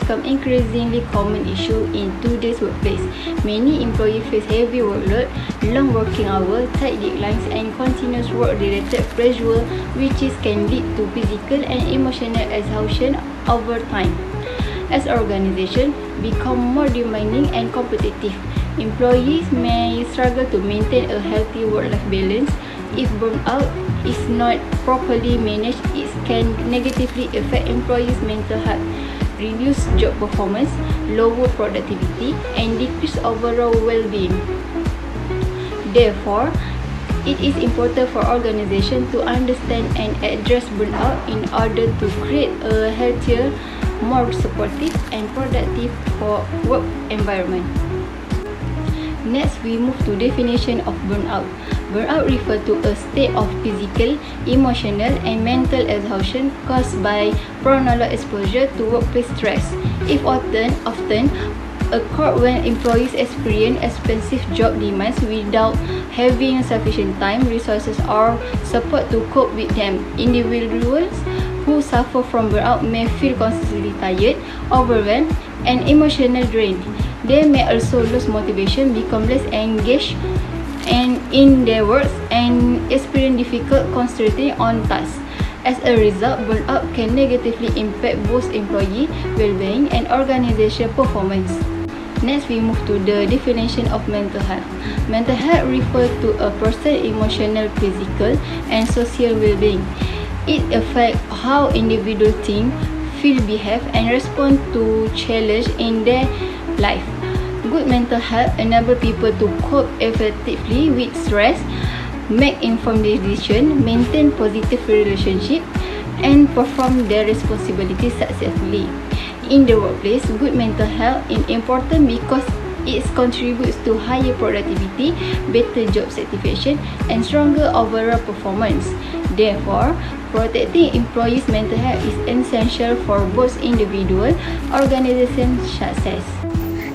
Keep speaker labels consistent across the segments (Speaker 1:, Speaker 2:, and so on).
Speaker 1: become increasingly common issue in today's workplace. Many employees face heavy workload, long working hours, tight deadlines, and continuous work-related pressure, which can lead to physical and emotional exhaustion over time. As organizations become more demanding and competitive, employees may struggle to maintain a healthy work-life balance. If burnout is not properly managed, it can negatively affect employees' mental health, reduce job performance, lower productivity, and decrease overall well-being. Therefore, it is important for organizations to understand and address burnout in order to create a healthier, more supportive, and productive work environment. Next, we move to definition of burnout. Burnout refers to a state of physical, emotional, and mental exhaustion caused by prolonged exposure to workplace stress. It often occurs when employees experience expensive job demands without having sufficient time, resources, or support to cope with them. Individuals who suffer from burnout may feel constantly tired, overwhelmed, and emotionally drained. They may also lose motivation, become less engaged in their works, and experience difficult concentrating on tasks. As a result, burnout can negatively impact both employee well-being and organization performance. Next, we move to the definition of mental health. Mental health refers to a person's emotional, physical, and social well-being. It affects how individuals think, feel, behave, and respond to challenges in their life. Good mental health enables people to cope effectively with stress, make informed decisions, maintain positive relationships, and perform their responsibilities successfully. In the workplace, good mental health is important because it contributes to higher productivity, better job satisfaction, and stronger overall performance. Therefore, protecting employees' mental health is essential for both individual and organization success.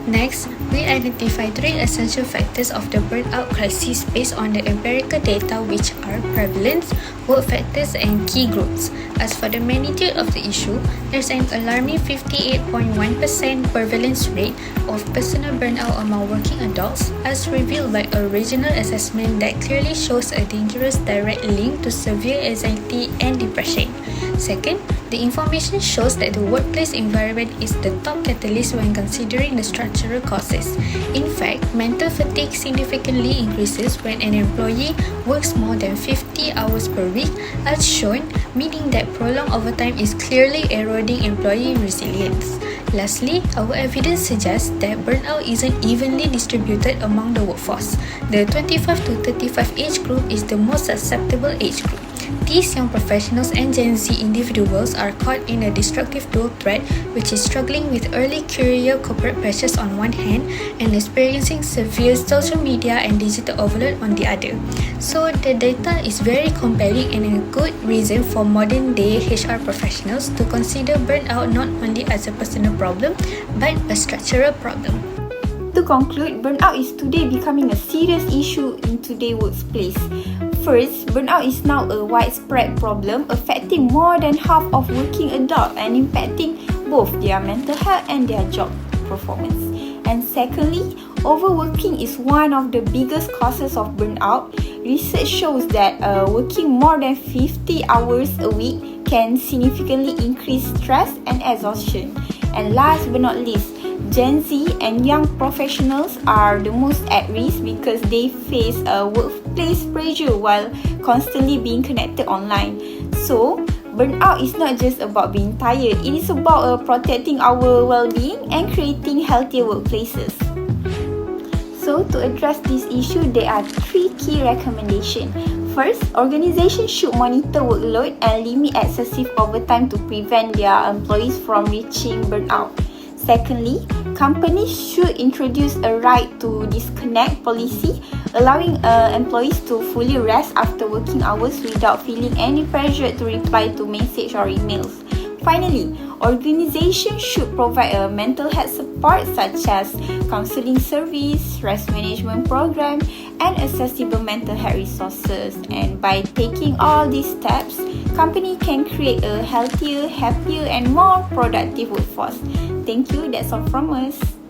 Speaker 2: Next, we identify 3 essential factors of the burnout crisis based on the empirical data, which are prevalence, work factors, and key groups. As for the magnitude of the issue, there's an alarming 58.1% prevalence rate of personal burnout among working adults, as revealed by a regional assessment that clearly shows a dangerous direct link to severe anxiety and depression. Second, the information shows that the workplace environment is the top catalyst when considering the structural causes. In fact, mental fatigue significantly increases when an employee works more than 50 hours per week, as shown, meaning that prolonged overtime is clearly eroding employee resilience. Lastly, our evidence suggests that burnout isn't evenly distributed among the workforce. The 25 to 35 age group is the most susceptible age group. These young professionals and Gen Z individuals are caught in a destructive dual threat, which is struggling with early career corporate pressures on one hand and experiencing severe social media and digital overload on the other. So the data is very compelling and a good reason for modern day HR professionals to consider burnout not only as a personal problem but a structural problem.
Speaker 3: To conclude, burnout is today becoming a serious issue in today's workplace. First, burnout is now a widespread problem affecting more than half of working adults and impacting both their mental health and their job performance. And secondly, overworking is one of the biggest causes of burnout. Research shows that working more than 50 hours a week can significantly increase stress and exhaustion. And last but not least, Gen Z and young professionals are the most at risk because they face workplace pressure while constantly being connected online. So, burnout is not just about being tired, it is about protecting our well-being and creating healthier workplaces. So, to address this issue, there are 3 key recommendations. First, organizations should monitor workload and limit excessive overtime to prevent their employees from reaching burnout. Secondly, companies should introduce a right to disconnect policy, allowing employees to fully rest after working hours without feeling any pressure to reply to messages or emails. Finally, organizations should provide a mental health support such as counseling service, stress management program, and accessible mental health resources. And by taking all these steps, company can create a healthier, happier, and more productive workforce. Thank you. That's all from us.